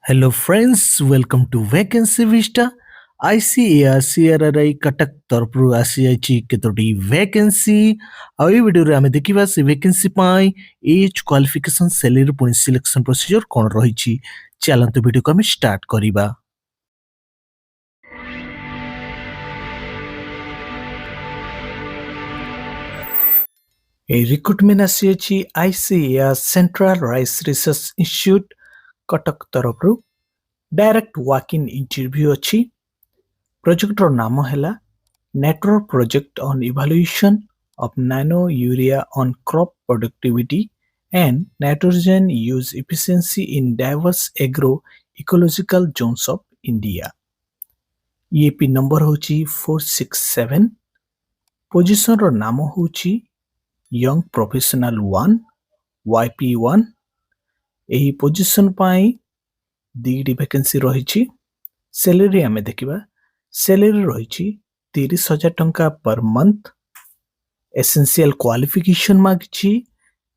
Hello friends, welcome to Vacancy Vista. ICAR CRRI Cuttack तरफରୁ ଆସିଯାଇଛି କେତୋଟି vacancy ଆଉ ଏଇ ଭିଡିଓରେ ଆମେ ଦେଖିବା ସେ ଭ୍ୟାକେନ୍ସି ପାଇଁ ଏଜ୍ କ୍ୱାଲିଫିକେସନ ସାଲାରୀ ପୁଣି ସିଲେକ୍ସନ ପ୍ରୋସିଜର କ'ଣ ରହିଛି ଚାଲନ୍ତୁ ଭିଡିଓକୁ ଆମେ ଷ୍ଟାର୍ଟ କରିବା। এই রিক্রুটমেন্ট ଆସିଅଛି ICAR central rice research institute Cuttack ତରଫରୁ डायरेक्ट वॉक इन इंटरव्यू अच्छी प्रोजेक्ट रो नाम हैला network project on evaluation of nano urea on crop productivity and nitrogen use efficiency in diverse agro ecological zones of India. EAP number होची 467। Position रो नाम होची young professional 1 YP1। एही position पाई दीडी vacancy रही। सैलरी आमे देखिबा सैलरी रही 30,000 टंका पर मंथ। एसेंशियल क्वालिफिकेशन मागिछि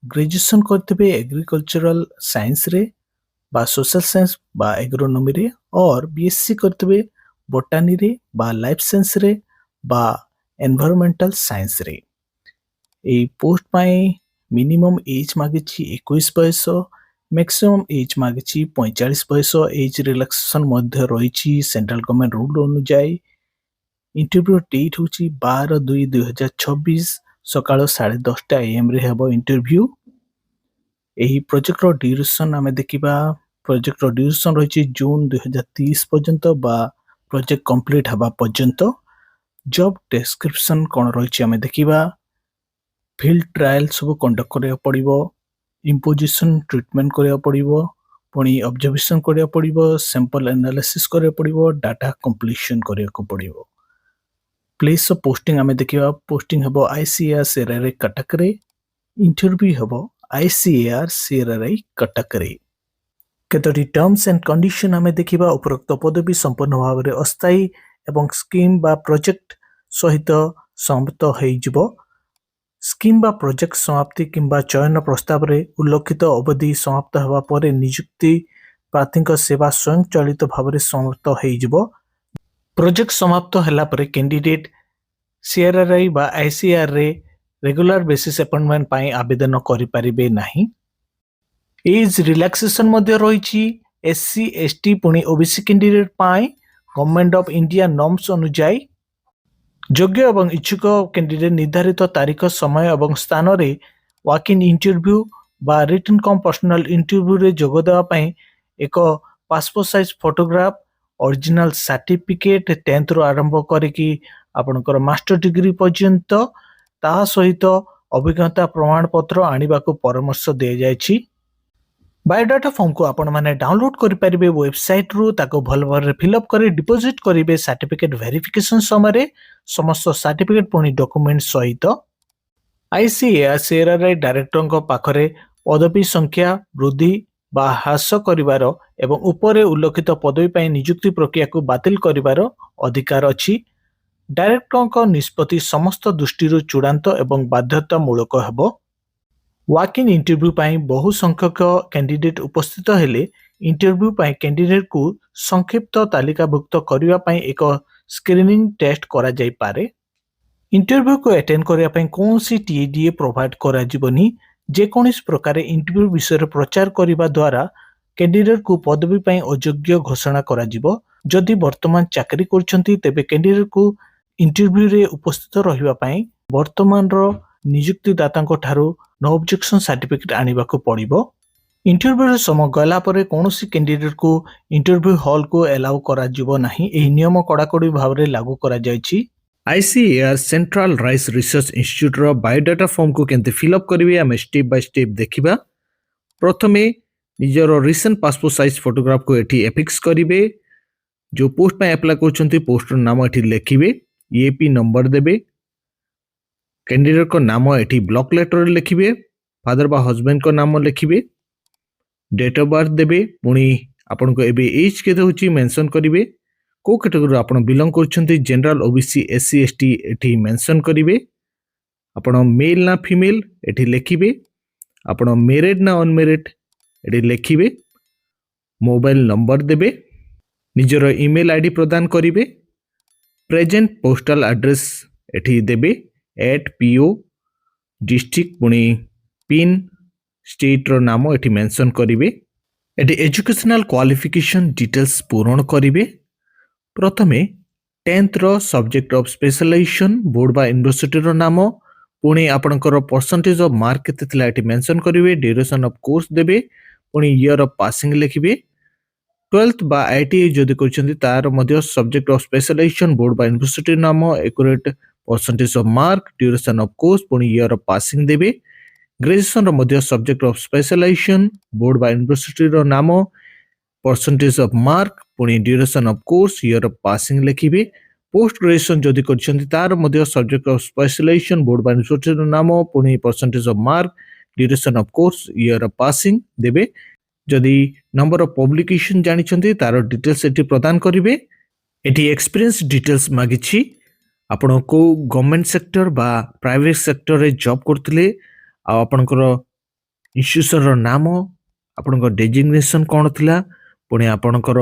ग्रेजुएशन करते एग्रीकल्चरल साइंस रे बा सोशल साइंस बा एग्रोनॉमी रे और बीएससी करते बोटानी रे बा लाइफ साइंस रे बा एनवायरमेंटल साइंस रे। ए पोस्ट पाई मिनिमम एज मागिछि 21 बयस, मैक्सिमम एज मागिछि 45 बयस। एज रिलैक्सेशन मध्य रही सेंट्रल गवर्नमेंट रूल अनुसार। इंटरव्यू डेट होची 12/2/2026 सकाळ 10:30 AM रे हेबो इंटरव्यू। एही प्रोजेक्ट रो ड्यूरेशन आमे देखिबा प्रोजेक्ट रो ड्यूरेशन रही जून 2030 पर्यंत बा प्रोजेक्ट कंप्लीट हबा पर्यंत। जॉब डिस्क्रिप्शन कोन रही आमे देखिबा फील्ड ट्रायल सब कंडक्ट करिया पड़िबो, इम्पोजिशन ट्रीटमेंट करिया पड़िबो, पुणी ऑब्जर्वेशन करिया पड़िबो, सैंपल एनालिसिस करिया पड़िबो, डाटा कंप्लीशन करिया पड़िबो। प्लेस ऑफ पोस्टिंग आमे देखिबा पोस्टिंग हबो ICAR CRRI कटक रे। इंटरव्यू हबो ICAR CRRI कटक रे। केतोटी टर्म्स एंड कंडीशन आमे देखिबा उपरोक्त पदवी संपूर्ण भाव में अस्थायी एवं स्कीम बा प्रोजेक्ट सहित समाप्त होइजिबो। स्कीम बा प्रोजेक्ट समाप्ति किंबा चयन प्रस्ताव रे उल्लेखित अवधि समाप्त हवा परे नियुक्ति प्रार्थी सेवा स्वयं चलित भाव में समाप्त होइजिबो। प्रोजेक्ट समाप्त हला परे कैंडिडेट CRRI बा ICAR रे रेगुलर बेसिस अपॉइंटमेंट पाई आवेदन करि परिबे नाही। एज रिलैक्सेशन मध्य रही SC ST पुणी OBC candidate pi government of India norms अनुसार योग्य एवं इच्छुक कैंडिडेट निर्धारित तारीख समय एवं स्थान रे वॉक इन इंटरव्यू बा रिटन कम पर्सनल इंटरव्यू रे जोग देवा पई एक passport size photograph, original certificate 10th रो आरंभ करिकी आपनकर मास्टर डिग्री पर्यंत ता सहित अभिज्ञता प्रमाण पत्र आनिबा को परामर्श दे जायछि। बायोडाटा फॉर्म को आपण माने डाउनलोड करि परिबे वेबसाइट रु ताको भल भल फिलअप करी डिपॉजिट करिबे सर्टिफिकेट वेरिफिकेशन समय समस्त सर्टिफिकेट पुणी डॉक्यूमेंट सहित। ICAR CRRI डायरेक्टर को पाखरे पदवी संख्या वृद्धि बा ह्रास करिवार एवं उपरे उल्लेखित पदवी पई नियुक्ति प्रक्रिया को बातिल करिवार अधिकार अछि। डायरेक्टर को निष्पत्ति समस्त दृष्टि चूड़ांत एवं बाध्यतामूलक हेबो। वॉक इन इंटरव्यू पाई बहु संख्यक कैंडिडेट उपस्थित हेले इंटरव्यू पाई कैंडिडेट को संक्षिप्त तालिकाभुक्त करिवा पाई एक स्क्रीनिंग टेस्ट करा जाई पारे। इंटरव्यू को अटेंड करिया पाई कोनसी TDA प्रोवाइड करा जिवनी। जे कोनिस प्रकार इंटरव्यू विषय प्रचार करिवा द्वारा कैंडिडेट को पदवी पाई अयोग्य घोषणा करा जिवो। जदि वर्तमान चाकरी करछंती तेबे कैंडिडेट को इंटरव्यू रे उपस्थित रहिवा पाई वर्तमान रो नियुक्तिदाता को ठारू नो ऑब्जेक्शन सर्टिफिकेट आनिबा को पड़िबो। इंटरव्यू रे समय गला परे कोनोसी कैंडिडेट को इंटरव्यू हॉल को अलाउ करा जिवो नाही। एही नियम कड़ाकड़ी भाव रे लागू करा जायछि। ICAR central rice research institute रो बायोडाटा फॉर्म को केनते फिलअप करिवे हम स्टेप बाय स्टेप देखिबा। प्रथमे निजरो रिसेंट पासपोर्ट साइज फोटोग्राफ को एठी एफिक्स करिवे। जो पोस्ट पे अप्लाई करछंती पोस्ट रो नाम एठी लिखिबे, EAP नंबर देबे, कैंडिडेट को नाम एठी ब्लॉक लेटर लिखिबे, फादर बा हस्बैंड को नाम लिखिबे, डेट ऑफ बर्थ देबे, पुणी आपन को एबे एज केते होची मेंशन करिवे, को कैटेगरी आपन बिलोंग करछंती जनरल OBC SC ST एठी मेंशन करिवे, आपन मेल ना फीमेल एठी लिखिबे, आपन मैरिड ना अनमैरिड एठी लिखिबे, मोबाइल नंबर देबे निजर ईमेल आईडी प्रदान करिवे प्रेजेंट पोस्टल एड्रेस एठी देबे @po डिस्ट्रिक्ट पुणी पिन स्टेट रो नाम एठी मेंशन करिवे एठी एजुकेशनल क्वालिफिकेशन डिटेल्स पूरण करिवे प्रथमे 10th रो सब्जेक्ट ऑफ स्पेशलाइजेशन बोर्ड बा यूनिवर्सिटी रो नाम पुणी आपनकर परसेंटेज ऑफ मार्क केते थिला एठी मेंशन करिवे ड्यूरेशन ऑफ कोर्स देबे पुणी ईयर ऑफ पासिंग लिखिबे 12th बा आईटीआई जदि करछन्ती तार मध्ये सब्जेक्ट ऑफ स्पेशलाइजेशन बोर्ड बा यूनिवर्सिटी नाम accurate percentage of mark duration of course पुणी ईयर ऑफ पासिंग देबे ग्रेजुएशन रो मध्ये सब्जेक्ट ऑफ स्पेशलाइजेशन बोर्ड बा यूनिवर्सिटी रो नाम परसेंटेज ऑफ मार्क पुणी duration of course year of passing लिखिबे पोस्ट ग्रेजुएशन जदि करछन्ती तार मध्ये सब्जेक्ट ऑफ स्पेशलाइजेशन बोर्ड बा यूनिवर्सिटी रो नाम पुणी percentage of mark duration of course year of passing देबे जदि नंबर ऑफ पब्लिकेशन जानिछन्ती तार डिटेल्स एटी प्रदान करिवे एटी एक्सपीरियंस डिटेल्स मागिछि आपण को गवर्नमेंट सेक्टर बा प्राइवेट सेक्टर रे जॉब करथिले आ आपनकर इंस्टीट्यूशन रो नाम आपनकर डेजिग्नेशन कोन थिला पुणी आपनकर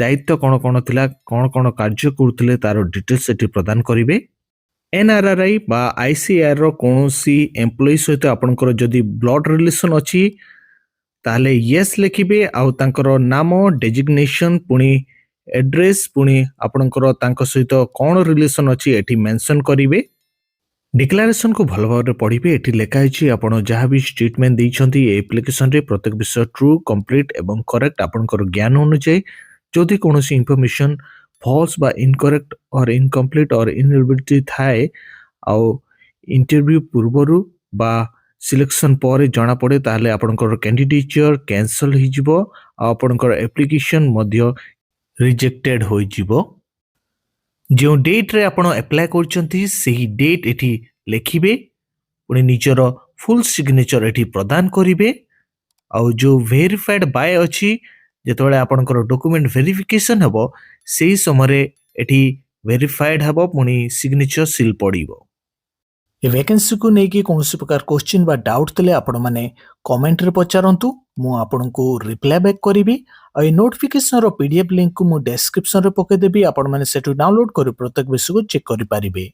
दायित्व कोन थिला कोन कार्य करथिले तार डिटेल्स एटी प्रदान करिवे एनआरआरआई बा आईसीआर रो कोनोसी एम्प्लॉय सहित आपनकर जदि ब्लड रिलेशन अछि ताले यस लिखिबे आउ तांकर नाम डेजिग्नेशन पुणी एड्रेस पुणी आपनकर तांक सहित कोन रिलेशन अछि एठी मेंशन करिवे डिक्लेरेशन को भल भाव पढ़िबे एठी लेखा अछि आपण जहा भी स्टेटमेंट दैछन्ती एप्लिकेशन रे प्रत्येक विषय ट्रू कंप्लीट एवं करेक्ट आपनकर ज्ञान अनुसार जदि कोनोसी इंफॉर्मेशन फॉल्स बा इनकरेक्ट और इनकम्प्लीट और इनएबिलिटी थाए आउ इंटरव्यू पूर्वरु बा सिलेक्शन पर जना पड़े ताले आपनकर कैंडिडेचर कैंसल हो जिवो आपनकर एप्लिकेशन मध्य रिजेक्टेड हो जिवो जो डेट रे आपण अप्लाई करचंती सही डेट एठी लिखिबे पुणी निजर फुल सिग्नेचर एठी प्रदान करिवे आ जो वेरीफाइड बाय अछि जेतबेले आपनकर डॉक्यूमेंट वेरिफिकेशन हबो सेही समय एठी वेरीफाइड हबो पुणी सिग्नेचर सील पड़िबो ए वैकेंसी को नेकी कौन प्रकार क्वेश्चन बा डाउट तले आपण माने कमेंट रे पचारंतु मु आपण को रिप्लाई बैक करिवि आ ए नोटिफिकेशन रो पीडीएफ लिंक को मु डिस्क्रिप्शन रे पके देबी आपण माने सेटु डाउनलोड करि प्रत्येक विषय को चेक करि पारिबे।